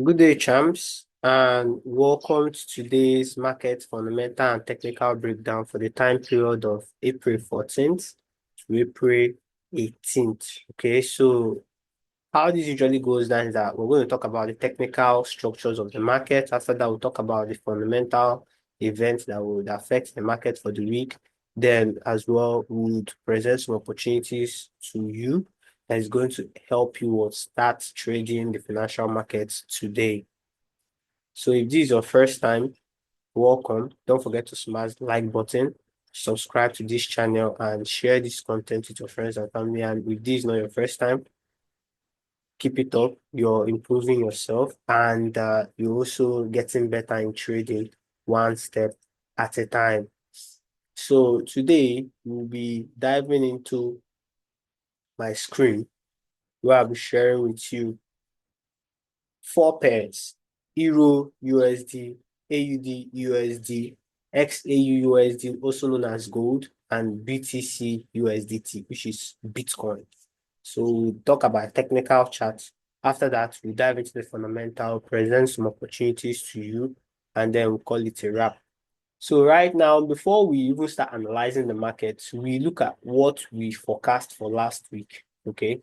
Good day, champs, and welcome to today's market fundamental and technical breakdown for the time period of April 14th to April 18th. Okay, so how this usually goes down is that we're going to talk about the technical structures of the market. After that, we'll talk about the fundamental events that would affect the market for the week. Then, as well, we would present some opportunities to you that is going to help you start trading the financial markets today. So if this is your first time, welcome. Don't forget to smash the like button, subscribe to this channel, and share this content with your friends and family. And if this is not your first time, keep it up. You're improving yourself, and you're also getting better in trading one step at a time. So today we'll be diving into my screen where I'll be sharing with you four pairs: Euro USD, AUD USD, XAU USD, also known as gold, and BTC USDT, which is Bitcoin. So we'll talk about technical charts. After that, we'll dive into the fundamental, present some opportunities to you, and then we'll call it a wrap. So right now, before we even start analyzing the markets, we look at what we forecast for last week. Okay.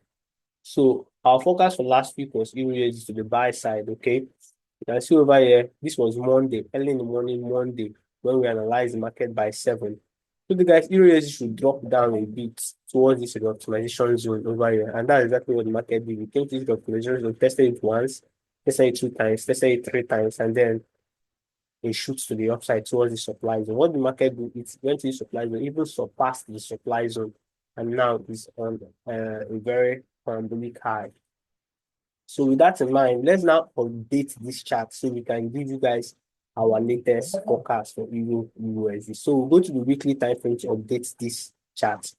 So our forecast for last week was EURUSD to the buy side, okay? You can see over here, this was Monday, early in the morning, Monday, when we analyzed the market by 7. So the guys, EURUSD should drop down a bit towards this optimization zone over here. And that's exactly what the market did. We came to this optimization zone, tested it once, tested it 2 times, tested it 3 times, and then it shoots to the upside towards the supply zone. What the market did, it went to the supply zone, even surpassed the supply zone, and now is on a very parabolic high. So with that in mind, let's now update this chart so we can give you guys our latest forecast for Euro USD. So we'll go to the weekly time frame to update this chart.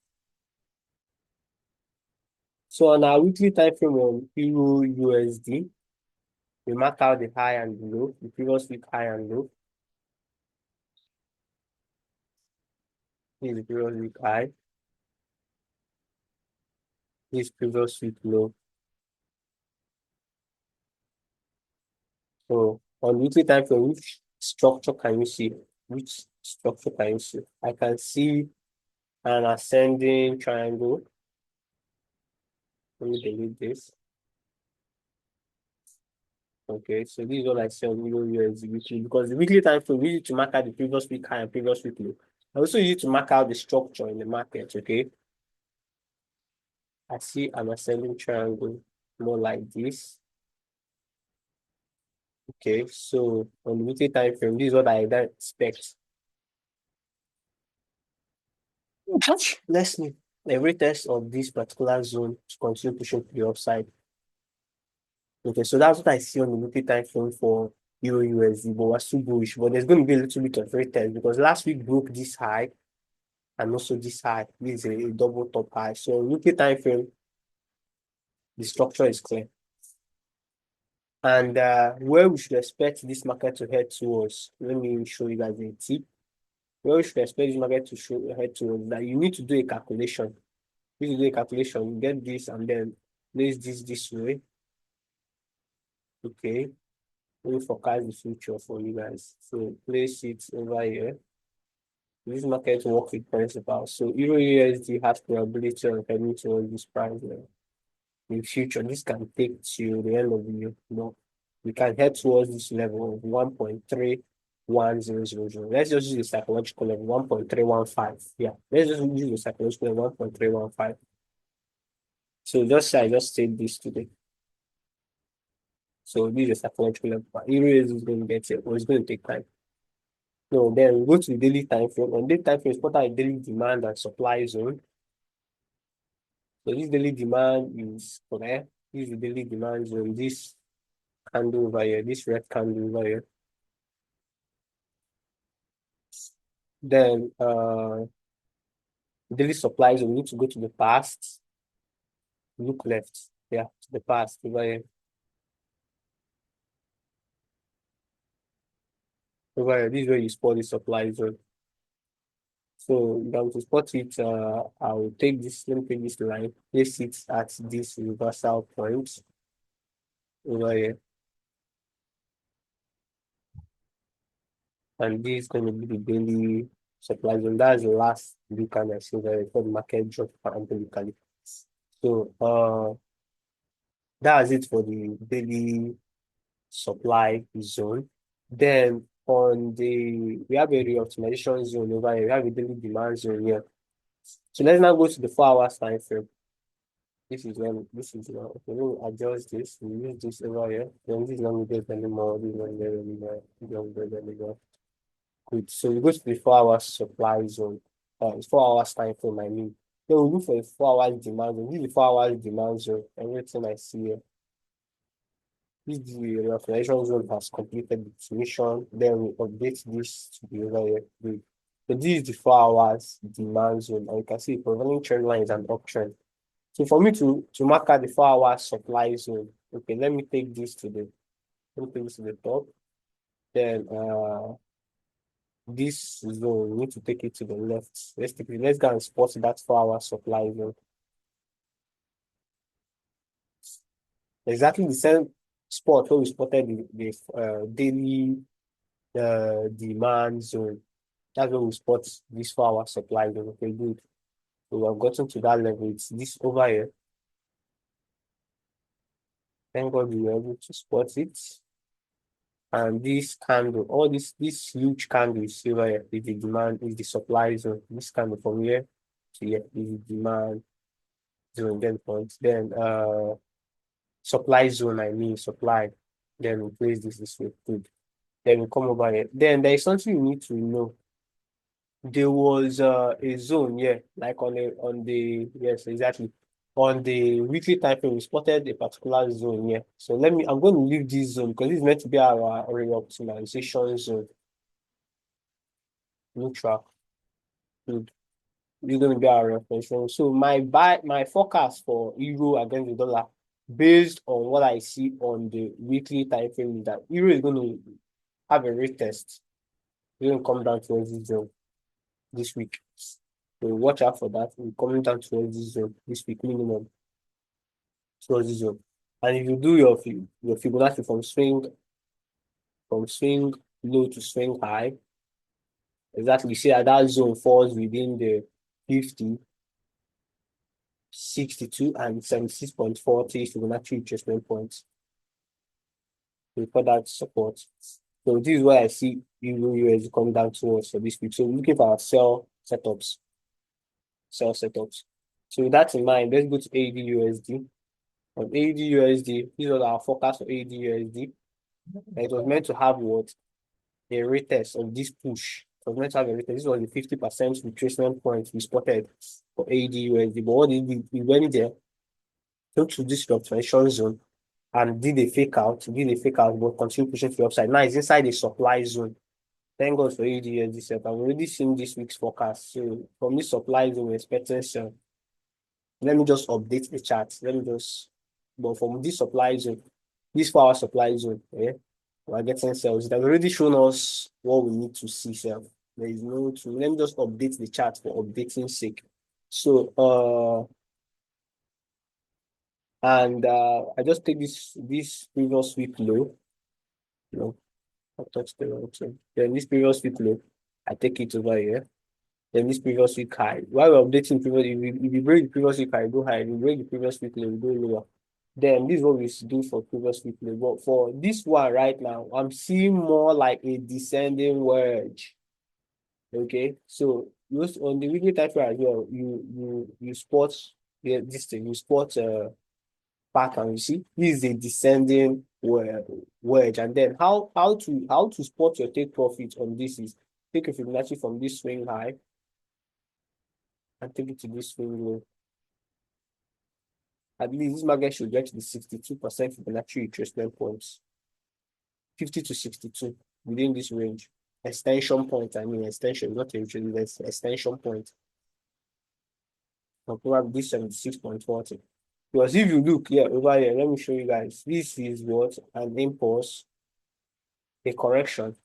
So on our weekly time frame on Euro USD, we mark out the high and the low, the previous week high and low. This is the previous week high. This previous week low. So on weekly time frame, which structure can you see? Which structure can you see? I can see an ascending triangle. Let me delete this. Okay, so this is what I see on Euro USD weekly, because the weekly time frame we use to mark out the previous week high and previous week low. I also use it to mark out the structure in the market. Okay, I see an ascending triangle more like this. Okay, so on the weekly time frame, this is what I then expect. Let's see a retest of this particular zone to continue pushing to the upside. Okay, so that's what I see on the weekly time frame for Euro USD, but we're still bullish. But there's going to be a little bit of retest because last week broke this high and also this high. This is a double top high. So weekly time frame, the structure is clear. And where we should expect this market to head towards, let me show you guys a tip. Where we should expect this market to head towards, that you need to do a calculation. You need to do a calculation, you get this and then place this way. Okay. Let me forecast the future for you guys. So place it over here. This market works with principal. So Euro USD has probability of heading towards this price level. In future, this can take to the end of the year. No, we can head towards this level of 1.31000. Let's just use the psychological level 1.315. Yeah, let's just use the psychological level 1.315. So I just said this today. So this is a psychological level. Euro is going to get it, or it's going to take time. So then we go to the daily time frame. On daily time frame, it's what a daily demand and supply zone. So this daily demand is correct. This is the daily demand zone. This candle over here, this red candle over here. Then daily supply zone, we need to go to the past. Look left. Yeah, to the past over here. Over here, this is where you spot the supply zone. So if I to spot it, I will take this, let me take this line, place it at this reversal point over here. And this is going to be the daily supply zone. That's the last week and I see that the market drop amplically. So that's it for the daily supply zone. Then on the we have a reoptimization zone over here. We have a daily demand zone here. So let's now go to the 4 hours time frame. This is now okay, let me adjust this. We use this over here. Then this is not needed anymore. This is not needed anymore. This is not needed anymore. Good. So we go to the 4 hours supply zone. It's 4 hours time frame, I mean. Then we look for the 4 hours demand zone. This is the 4 hours demand zone. Everything I see here. If the reauthorization zone has completed its mission, then we update this to the over here. Good. So this is the 4 hours demand zone. And you can see the prevailing trend line is an uptrend. So for me to mark out the 4 hours supply zone, okay, let me take this to the top. Then this zone, we need to take it to the left. Let's go and spot that 4 hours supply zone. Exactly the same spot where we spotted the daily demand zone. That's where we spot this 4 hours supply zone. Okay, good. So we have gotten to that level. It's this over here. Thank God we were able to spot it. And this candle, all this huge candle you see over here is the demand, is the supply zone. This candle from here to here is the demand zone. Then point. Then supply zone, I mean supply. Then we place this way. Good. Then we come over here. Then there is something you need to know. There was a zone, yeah, like on the yes, exactly. On the weekly time frame, we spotted a particular zone here. So I'm going to leave this zone because it's meant to be our optimization zone. Neutral. Good. It's going to be our reference zone. So my forecast for euro against the dollar, based on what I see on the weekly time frame, is that euro is going to have a retest. It's going to come down towards this zone this week. So watch out for that. We're coming down towards this zone this week minimum towards this zone. And if you do your Fibonacci from swing low to swing high, exactly, you see that zone falls within the 50, 62, and 76.40 Fibonacci retracement points. For that support. So this is where I see Euro USD come down towards for this week. So we're looking for our sell setups. So with that in mind, let's go to AUD USD. On AUD USD, this was our forecast for AUD USD. And it was meant to have what? A retest of this push. It was meant to have a retest. This was the 50% retracement point we spotted for AUD USD. But what did we went there, took to this retracement zone and did a fake out, but continue pushing to the upside. Now it's inside the supply zone. Thank God for AUD USD set. I've already seen this week's forecast. So from this supply zone, we're expecting sell. Let me just update the chart. But from this supply zone, this 4 hour supply zone, yeah, we're getting sales. It has already shown us what we need to see sell. There is no to let me just update the chart for updating sake. So I just take this previous week low. No, I touched the wrong thing. Then this previous week low, I take it over here. Then this previous week high. While we're updating previous, if you break the previous week high, go high. If you break the previous week low, go lower. Then this is what we do for previous week low. But for this one right now, I'm seeing more like a descending wedge. Okay, so just on the weekly time frame as well, you spot this thing, you spot pattern. You see, this is a descending wedge, and then how to spot your take profit on this is take a Fibonacci from this swing high and take it to this swing low. At least this market should get to the 62% Fibonacci retracement points, 50 to 62 within this range. Extension point, I mean extension, not a retracement, extension point. Or probably this 76.40. Because if you look here over here, let me show you guys. This is what an impulse, a correction.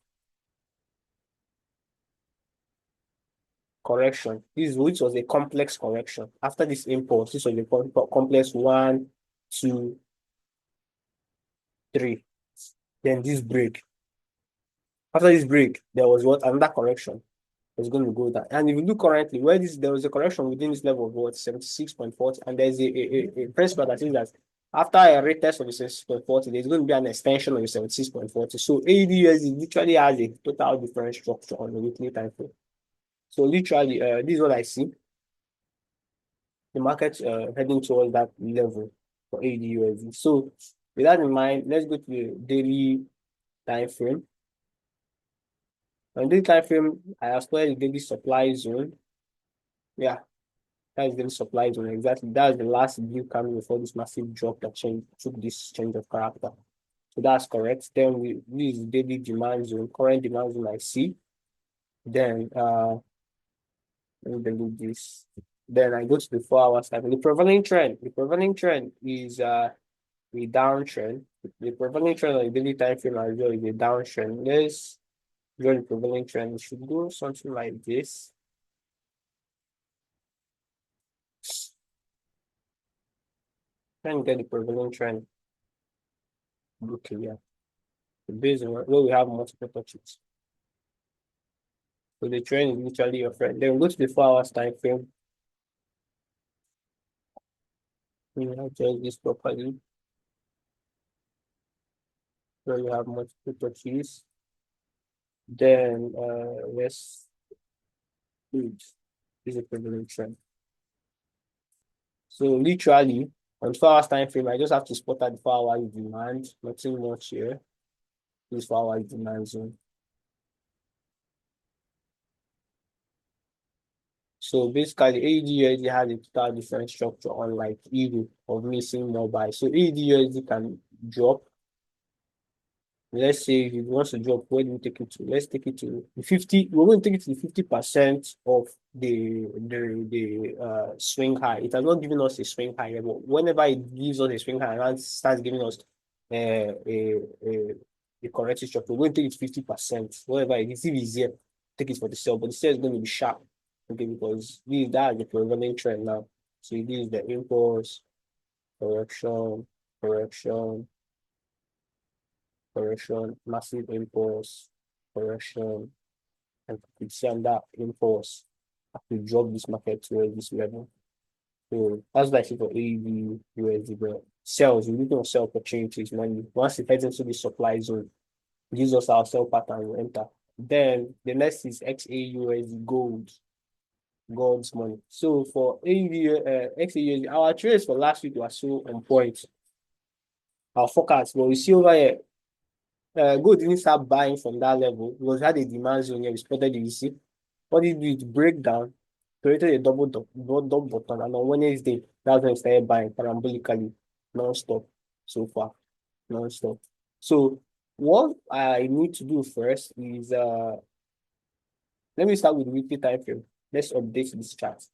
This which was a complex correction. After this impulse, this was a complex 1, 2, 3. Then this break. After this break, there was what? Another correction. It's going to go down. And if you look currently, where there was a correction within this level of what 76.40, and there's a principle that says that after a retest of the 76.40, there's going to be an extension of the 76.40. So AUD literally has a total different structure on the weekly time frame. So literally, this is what I see. The market heading towards that level for AUD. So with that in mind, let's go to the daily time frame. On this time frame, I have started the daily supply zone. Yeah, that's the supply zone. Exactly. That's the last blue candle before this massive drop that took this change of character. So that's correct. Then this is daily demand zone, current demand zone I see. Then let me delete this. Then I go to the 4 hours time. The prevailing trend. The prevailing trend is a downtrend. The prevailing trend on the daily time frame as well is a downtrend. Let's draw the prevailing trend. It should go something like this. Try and get the prevailing trend. Okay, yeah. Based on where we have multiple touches. So the trend is literally your friend. Then go to the 4 hours time frame. You adjust this properly. So you have multiple touches. Then let's do this is a prevailing trend. So literally on 4 hours time frame, I just have to spot at the 4 hours demand, nothing much here. This 4 hours demand zone. So basically, AUD has a total different structure, unlike EUR of missing more buy. So AUD can drop. Let's say if it wants to drop, where do we take it to? Let's take it to 50. We're going to take it to 50% of the swing high. It has not given us a swing high, but whenever it gives us a swing high and starts giving us a corrective structure, we're going to take it 50%. Whatever it is, if it's here, take it for the sell, but the sell is going to be sharp. Okay, because that is the prevailing trend now. So this is the impulse, correction, correction, correction, massive impulse, correction, and you see under impulse to drop this market to this level. So that's like for AUD, USD, but sales, we're looking at sell opportunities when once it heads into the supply zone, gives us our sell pattern, we enter. Then the next is XAUSD gold. God's money. So for AUD, XAUSD, our trades for last week were so on point. Our forecast, but we see over here, gold didn't start buying from that level because we had a demand zone here. We spotted the VC. What did we do? It break down, created a double bottom, and on Wednesday, that's when we started buying parabolically, non-stop so far, non-stop. So what I need to do first is let me start with the weekly time frame. Let's update this chart.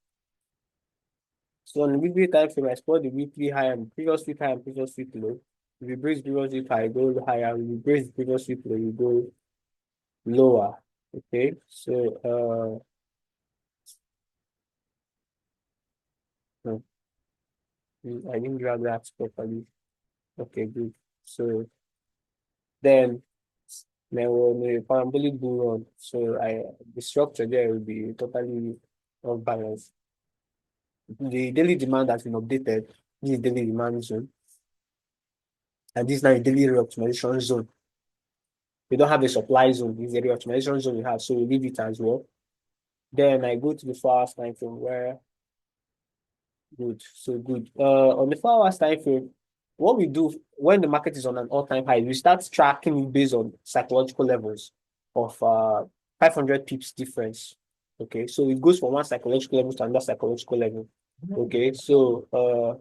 So on the weekly time frame, I spot the weekly high and previous week high and previous week low. If you break the previous week high, go higher. If you break the previous week low, you go lower. Okay, so no, I didn't grab that properly. Okay, good. So then on the parabolic bull run, so the structure there will be totally off balance. The daily demand has been updated. This is daily demand zone. And this is now a daily reoptimization zone. We don't have a supply zone. It's a reoptimization zone we have, so we leave it as well. Then I go to the 4 hours time frame where good, so good. On the 4 hours time frame, what we do when the market is on an all-time high, we start tracking it based on psychological levels of 500 pips difference. Okay, so it goes from one psychological level to another psychological level. Okay, so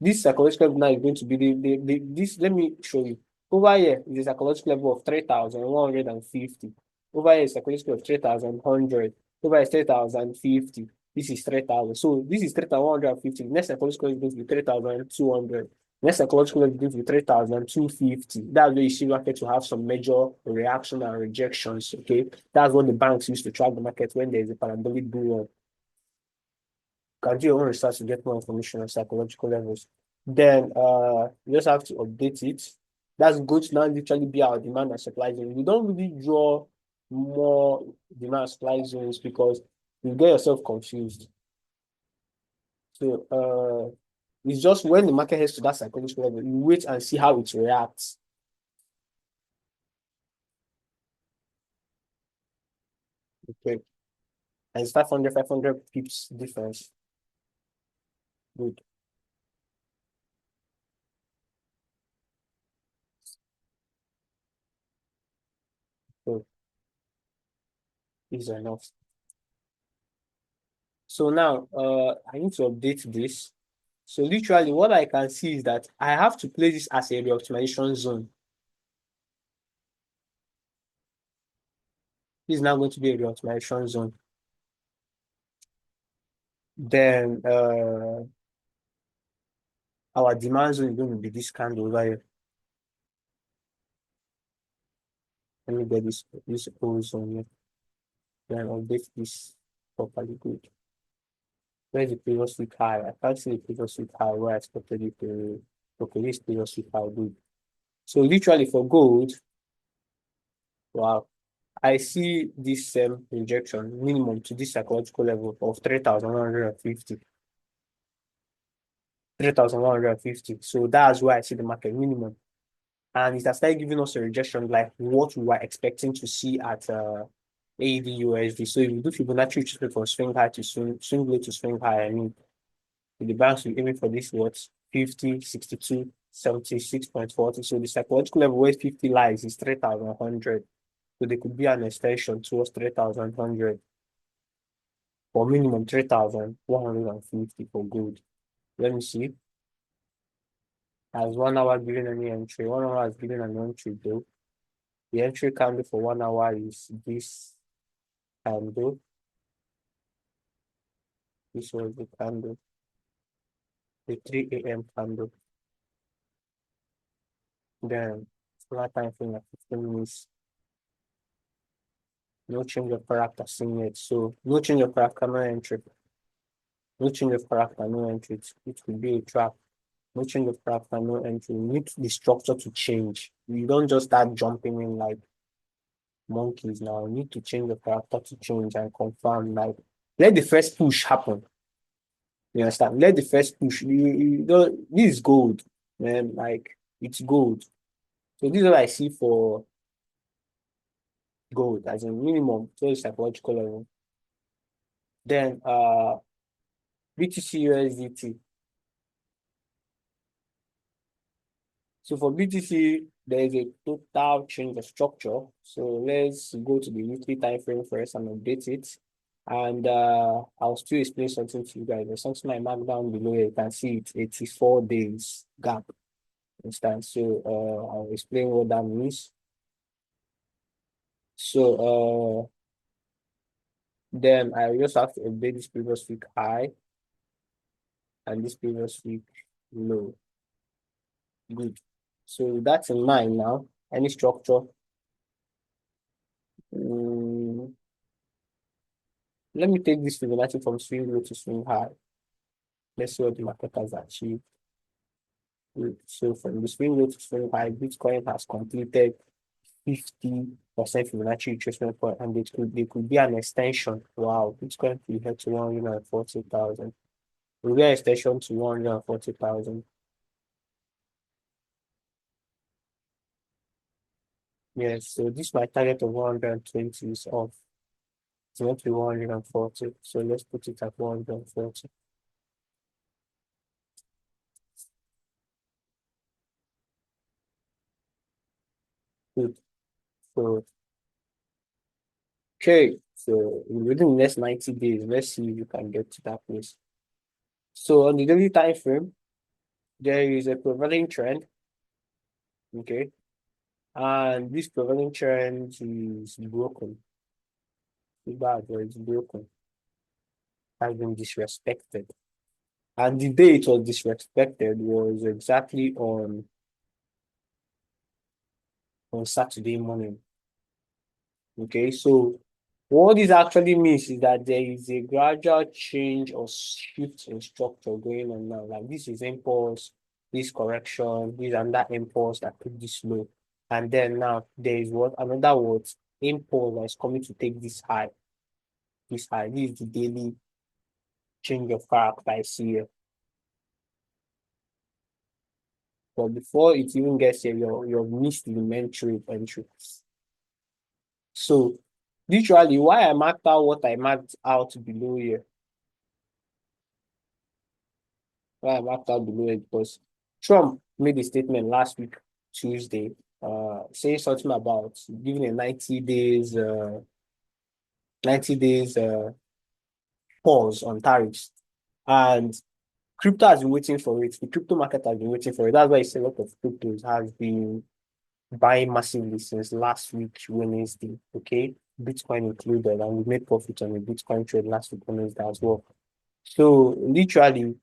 this psychological level now is going to be this. Let me show you. Over here is a psychological level of 3,150. Over here is psychological of 3,100. Over here is 3,050. This is 3,000. So this is 3,150. Next psychological is going to be 3,200. Next psychological is going to be 3,250. That's where you see market to have some major reaction and rejections. Okay, that's what the banks use to track the market when there is a parabolic bull run. Can do your own research to get more information on psychological levels. Then you just have to update it. That's going to now literally be our demand and supply zone. We don't really draw more demand and supply zones because you get yourself confused. So it's just when the market heads to that psychological level, you wait and see how it reacts. Okay. And it's 500 pips difference. Good. So it's enough. So now I need to update this. So literally what I can see is that I have to place this as a reoptimization zone. This is now going to be a reoptimization zone. Then our demand zone is going to be this candle over here. Let me get this whole zone here. Then update this properly. Good. Where's the previous week high? I can't see the previous week high where I expected it to. Okay, this previous week high. Good. So literally for gold, wow, I see this rejection minimum to this psychological level of 3,150. 3,150. So that's where I see the market minimum. And it has started giving us a rejection like what we were expecting to see at AED USD. So if you do Fibonacci retracement from swing high to swing low to swing high, I mean, the banks will aiming for this what 50, 62, 76.40. So the psychological level where 50 lies is 3,100. So there could be an extension towards 3,100 or minimum 3,150 for gold. Let me see. As 1 hour given any entry, 1 hour is given an entry though. The entry candle for 1 hour is this candle. This was the candle, the 3 a.m. candle. Then flat time frame at 15 minutes. No change of character seen yet. So no change of character, no entry. No change of character, no entry. It could be a trap. No change of character, no entry. You need the structure to change. You don't just start jumping in like monkeys now. You need to change the character to change and confirm. Like let the first push happen. You understand? Let the first push. You don't, this is gold, man. Like it's gold. So this is what I see for gold as a minimum to a psychological level. Then BTC USDT. So for BTC, there is a total change of structure. So let's go to the weekly time frame first and update it. And I'll still explain something to you guys. There's something I marked down below here. You can see it's 84 days gap. Understand? So I'll explain what that means. So then I just have to update this previous week high and this previous week low. Good. So that's in mind now. Any structure. Let me take this Fibonacci from swing low to swing high. Let's see what the market has achieved. Good. So from the swing low to swing high, Bitcoin has completed 50% Fibonacci retracement point, and it could be an extension. Wow, Bitcoin could head to 140,000. Will be an extension to 140,000. Yes, so this my target of 120 is off. It's not to 140. So let's put it at 140. Good. So okay, so within the next 90 days, let's see if you can get to that place. So on the daily time frame, there is a prevailing trend. Okay. And this prevailing trend is broken. Bad, it's broken, has been disrespected. And the day it was disrespected was exactly on Saturday morning. Okay, so what this actually means is that there is a gradual change or shift in structure going on now. Like this is impulse, this correction, this and that impulse that took this low. And then now there is what another word impulse that is coming to take this high. This high. This is the daily change of character I see here. But before it even gets here, you're missed the main trade entry. So literally why I marked out what I marked out below here. Why I marked out below it because Trump made a statement last week, Tuesday, saying something about giving a 90 days pause on tariffs. And crypto has been waiting for it. The crypto market has been waiting for it. That's why I say a lot of cryptos have been buying massively since last week, Wednesday. Okay. Bitcoin included, and we made profit on the Bitcoin trade last week, Wednesday as well. So literally,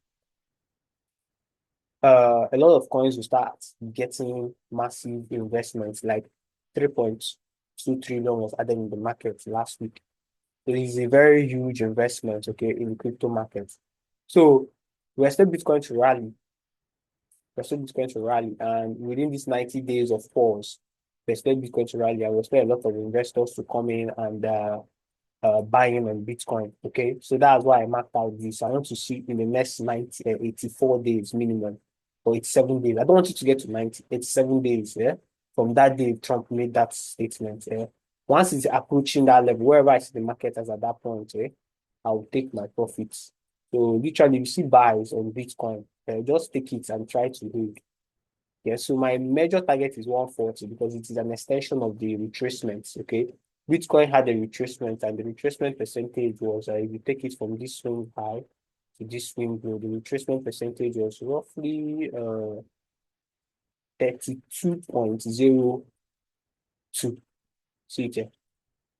a lot of coins will start getting massive investments, like 3.2 trillion was added in the market last week. It is a very huge investment, okay, in the crypto market. So we expect Bitcoin to rally. We expect Bitcoin to rally, and within these 90 days of pause, we expect Bitcoin to rally, and we expect a lot of investors to come in and buying on Bitcoin. Okay, so that's why I marked out this. I want to see in the next 84 days minimum, or 87 days. I don't want it to get to 87 days. Yeah, from that day Trump made that statement. Yeah, once it's approaching that level, wherever I see the market as at that point, I will take my profits. So literally, you see buys on Bitcoin, just take it and try to hold. Yeah, so my major target is 140 because it is an extension of the retracements. Okay, Bitcoin had a retracement, and the retracement percentage was, if you take it from this swing high to this swing low, the retracement percentage was roughly 32.02. See it here,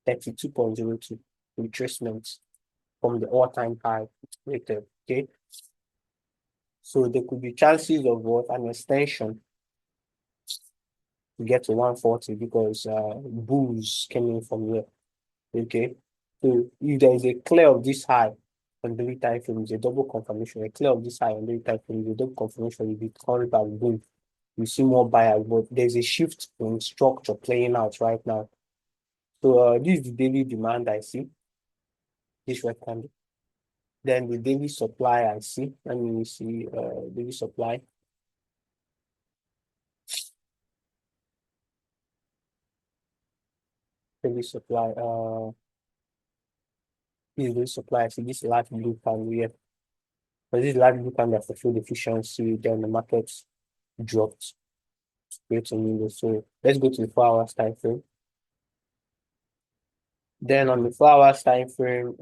32.02 retracements from the all-time high rated. Okay, so there could be chances of what an extension to get to 140 because bulls came in from here. Okay. So if there is a clear of this high on daily time frame, it's a double confirmation. A clear of this high on daily time frame is a double confirmation. If it comes back, boom, you see more buyers, but there's a shift in structure playing out right now. So this is the daily demand I see, this red candle. Then the daily supply I see. Let me see daily supply. Daily supply. This is daily supply. I see this light blue candle here. But this light blue candle fulfilled efficiency. Then the market dropped. Create a window. So let's go to the 4 hours time frame. Then on the 4 hours time frame,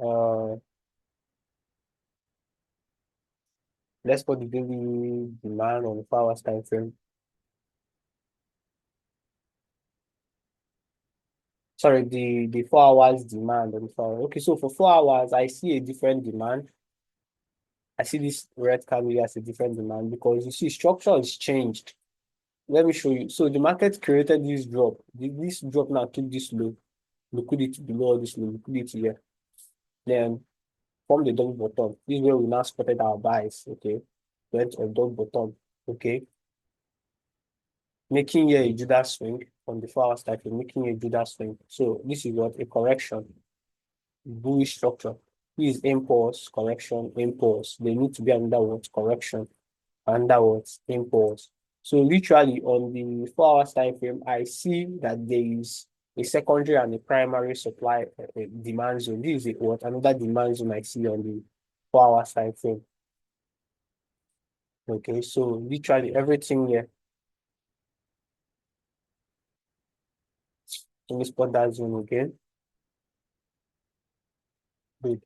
let's put the daily demand on the 4 hours time frame. Sorry, the 4 hours demand on the 4 hours. Okay, so for 4 hours, I see a different demand. I see this red candle as a different demand because you see structure is changed. Let me show you. So the market created this drop. This drop now took this low, liquidity below this low, liquidity here. Then from the double bottom. This is where we now spotted our buys. Okay, went on double bottom. Okay, making here a Judas swing on the 4 hours time frame, making a Judas swing. So this is what a correction, bullish structure. This is impulse, correction, impulse. They need to be under what correction, under what impulse. So literally on the 4 hours time frame, I see that there is a secondary and a primary supply demand zone. This is what another demand zone I see on the 4 hours time frame. Okay, so literally everything here. Let me spot that zone again. Good.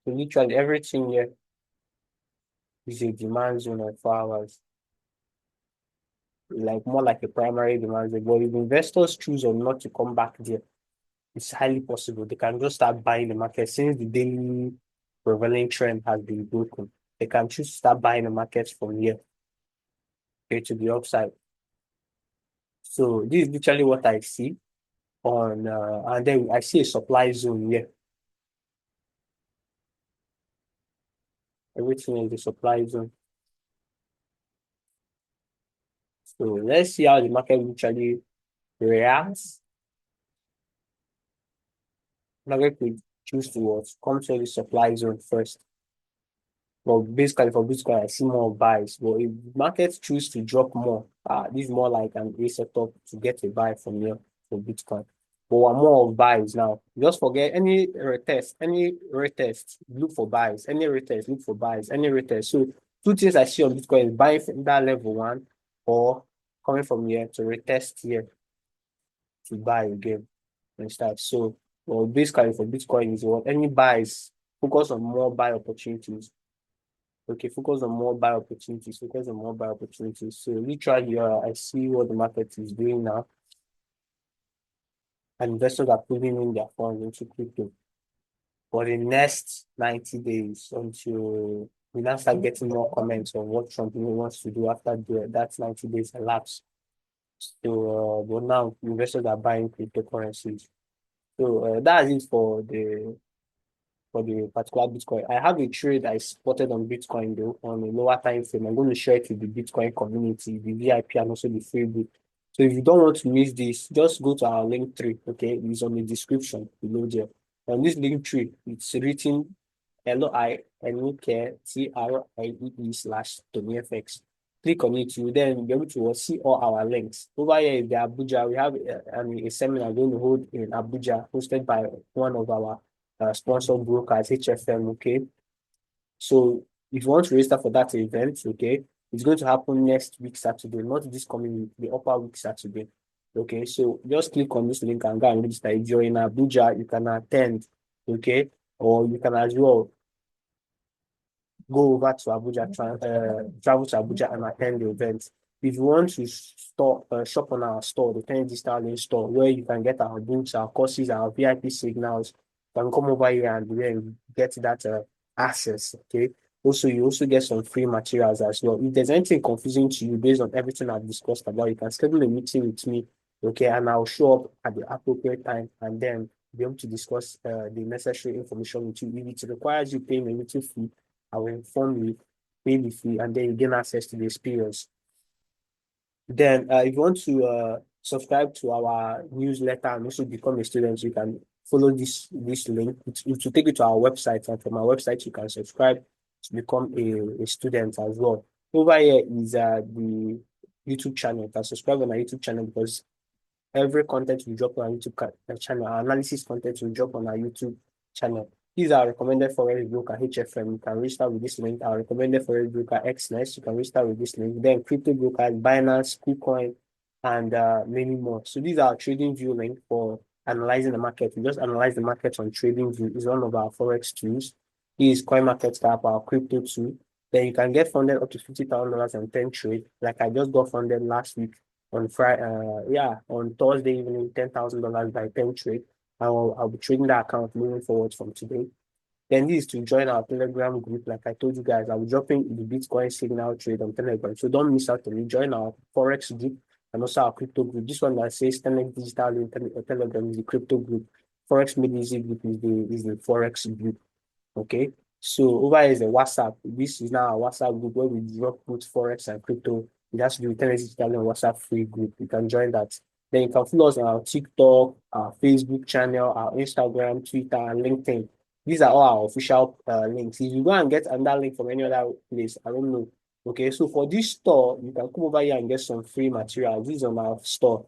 So literally everything here is a demand zone of 4 hours, like more like a primary demand zone. But if investors choose or not to come back there, it's highly possible they can just start buying the market since the daily prevailing trend has been broken. They can choose to start buying the markets from here, okay, to the upside. So this is literally what I see on, and then I see a supply zone here. Everything is the supply zone. So let's see how the market literally reacts. Market could choose to what? Come to the supply zone first. But basically for Bitcoin, I see more buys. But if markets choose to drop more, this is more like an A setup to get a buy from here for Bitcoin. But we're more of buys now. Just forget any retest, look for buys. Any retest, look for buys. Any retest. So two things I see on Bitcoin is buying from that level one or coming from here to retest here to buy again and start. So well, basically for Bitcoin is what any buys, focus on more buy opportunities. Okay, focus on more buy opportunities. Focus on more buy opportunities. So literally, I see what the market is doing now, and investors are putting in their funds into crypto for the next 90 days until we now start getting more comments on what Trump wants to do after that 90 days elapse. So, but now investors are buying cryptocurrencies. So that's it for the particular Bitcoin. I have a trade I spotted on Bitcoin though on a lower time frame. I'm going to share it with the Bitcoin community, the VIP, and also the free book. So if you don't want to miss this, just go to our link tree. Okay, it's on the description below there. On this link tree, it's written LOINUKTRIEE/TonyFX. Click on it, you then be able to see all our links. Over here in the Abuja, we have a seminar going to hold in Abuja, hosted by one of our sponsor brokers, HFM, okay? So if you want to register for that event, okay, it's going to happen next week, Saturday, not this coming week, the upper week, Saturday. Okay, so just click on this link and go and register. If you're in Abuja, you can attend, okay? Or you can as well go over to Abuja, travel to Abuja and attend the event. If you want to shop on our store, the Ten Digital Link store, where you can get our books, our courses, our VIP signals, you can come over here and then get that access. Okay. Also, you also get some free materials as well. If there's anything confusing to you based on everything I've discussed about, you can schedule a meeting with me, okay, and I'll show up at the appropriate time and then be able to discuss the necessary information with you. If it requires you paying a little fee, I will inform you, pay the fee, and then you gain access to the experience. Then, if you want to subscribe to our newsletter and also become a student, you can follow this link. It will take you to our website, and from our website, you can subscribe to become a student as well. Over here is the YouTube channel. You can subscribe on our YouTube channel because every content we drop on our YouTube channel, our analysis content will drop on our YouTube channel. These are recommended Forex broker HFM. You can register with this link. Our recommended Forex broker XNES. You can register with this link. Then crypto brokers, Binance, KuCoin, and many more. So these are trading view link for analyzing the market. We just analyze the market on trading view. Is one of our Forex tools. This is CoinMarketCap, our crypto tool. Then you can get funded up to $50,000 and 10 trade. Like I just got funded last week on Friday, on Thursday evening, $10,000 by 10 trade. I'll be trading that account moving forward from today. Then this is to join our Telegram group. Like I told you guys, I'll be dropping the Bitcoin signal trade on Telegram. So don't miss out on it. Join our Forex group and also our crypto group. This one that says 10 Digital in Telegram is the crypto group. Forex Made Easy group is the Forex group. Okay. So over here is the WhatsApp. This is now our WhatsApp group where we drop both Forex and crypto. It has to do with 10 Digital and WhatsApp free group. You can join that. Then you can follow us on our TikTok, our Facebook channel, our Instagram, Twitter, and LinkedIn. These are all our official links. If you go and get another link from any other place, I don't know. Okay, so for this store, you can come over here and get some free material. This is on our store.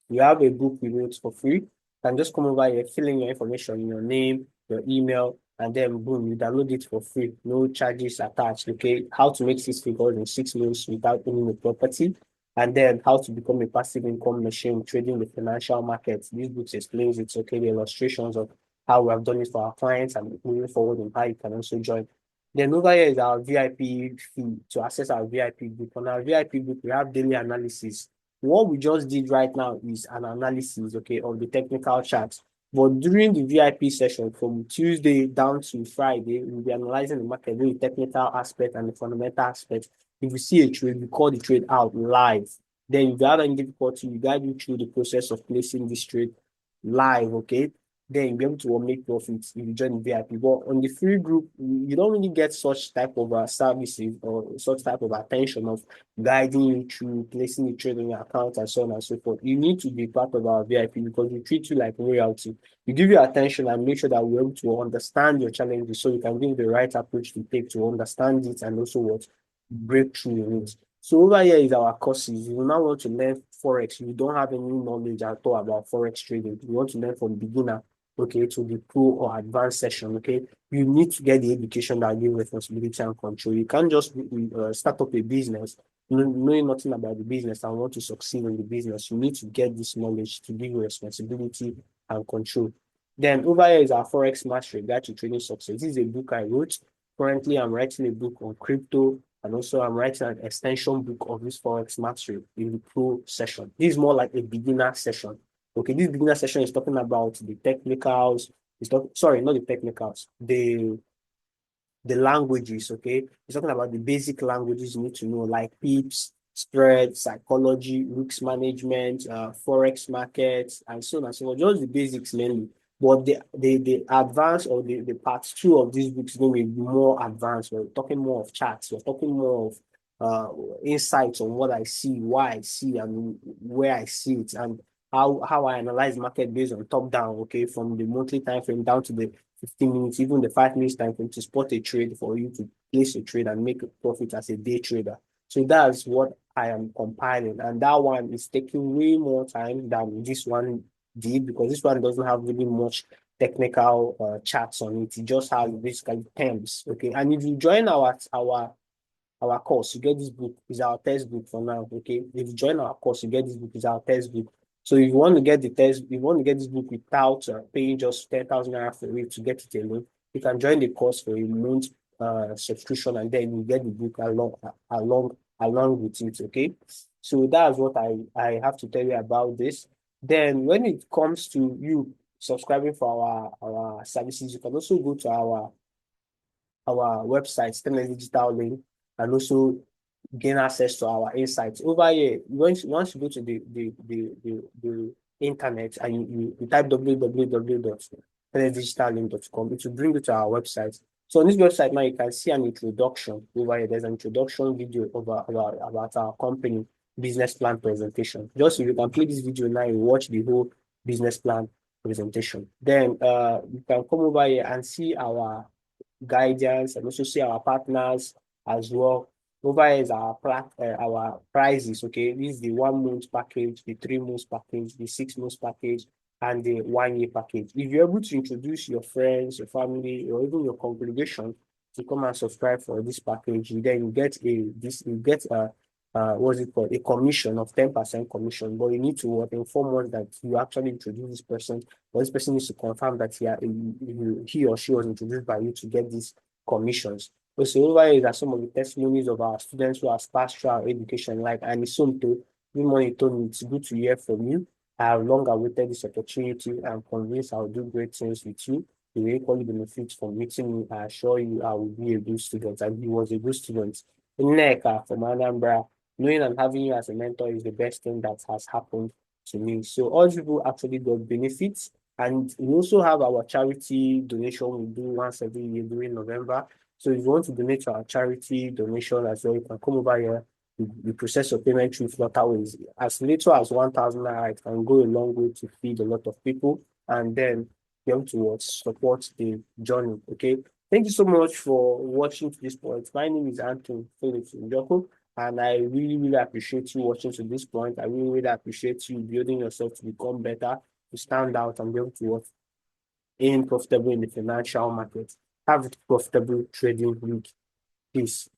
You have a book we wrote for free. You can just come over here, fill in your information, your name, your email, and then boom, you download it for free. No charges attached. Okay, how to make 6 figures in 6 months without owning a property, and then how to become a passive income machine trading the financial markets. This book explains it. Okay, the illustrations of how we have done it for our clients and moving forward and how you can also join. Then over here is our VIP fee to access our VIP group. On our VIP group, we have daily analysis. What we just did right now is an analysis, okay, of the technical charts. But during the VIP session from Tuesday down to Friday, we'll be analyzing the market, the technical aspect and the fundamental aspect. If we see a trade, we call the trade out live. Then if you have any difficulty, we guide you through the process of placing this trade live, okay? then you'll be able to make profits if you join the VIP. But on the free group, you don't really get such type of services or such type of attention of guiding you through placing the trade on your account and so on and so forth. You need to be part of our VIP because we treat you like royalty. We give you attention and make sure that we're able to understand your challenges so we can give the right approach to take to understand it and also what break through in it. So over here is our courses. You now want to learn Forex. You don't have any knowledge at all about Forex trading. You want to learn from beginner, okay, to the pro or advanced session, okay. You need to get the education that gives responsibility and control. You can't just start up a business knowing nothing about the business and want to succeed in the business. You need to get this knowledge to give you responsibility and control. Then over here is our Forex Mastery Guide to Trading Success. This is a book I wrote. Currently, I'm writing a book on crypto, and also I'm writing an extension book of this Forex Mastery in the pro session. This is more like a beginner session. Okay, this beginner session is talking about the technicals. Sorry, not the technicals, the languages, okay? It's talking about the basic languages you need to know, like pips, spread, psychology, risk management, Forex markets, and so on and so on. Just the basics mainly. But the advanced or the part two of this book is going to be more advanced. We're talking more of charts. We're talking more of insights on what I see, why I see, and where I see it, and how I analyze market based on top down, okay, from the monthly time frame down to the 15 minutes, even the 5 minutes time frame to spot a trade for you to place a trade and make a profit as a day trader. So that's what I am compiling. And that one is taking way more time than this one did because this one doesn't have really much technical charts on it. It just has basically terms. Okay. And if you join our course, you get this book, is our textbook for now. Okay. If you join our course, you get this book, is our textbook. So if you want to get the test, if you want to get this book without paying just 10,000 naira for it to get it alone, you can join the course for a month subscription and then you get the book along with it. Okay. So that's what I have to tell you about this. Then when it comes to you subscribing for our services, you can also go to our website, Stainless Digital Link, and also gain access to our insights. Over here, once you go to the internet and you type www.stainlessdigitallink.com, it will bring you to our website. So on this website now, you can see an introduction over here. There's an introduction video about our company business plan presentation. Just if you can play this video now, you watch the whole business plan presentation. Then you can come over here and see our guidance and also see our partners as well. Over here is our prices. Okay, this is the 1 month package, the 3 months package, the 6 months package, and the 1 year package. If you're able to introduce your friends, your family, or even your congregation to come and subscribe for this package, then you get what's it called, a commission of 10% commission. But you need to inform us that you actually introduce this person, but this person needs to confirm that he or she was introduced by you to get these commissions. So over here are some of the testimonies of our students who have passed through our education. Like Anisumto, good morning, Tony. It's good to hear from you. I have long awaited this opportunity. I'm convinced I'll do great things with you. You will equally benefit from meeting me. I assure you I will be a good student. And he was a good student. Nneka from Anambra, knowing and having you as a mentor is the best thing that has happened to me. So all people actually got benefits. And we also have our charity donation we do once every year during November. So if you want to donate to our charity donation as well, you can come over here. You process your payment through Flutterways. As little as 1,000 naira, it can go a long way to feed a lot of people and then be able to support the journey. Okay. Thank you so much for watching to this point. My name is Anton Phillips Njoko, and I really, really appreciate you watching to this point. I really, really appreciate you building yourself to become better, to stand out and be able to aim profitable in the financial market. Have a profitable trading week. Peace.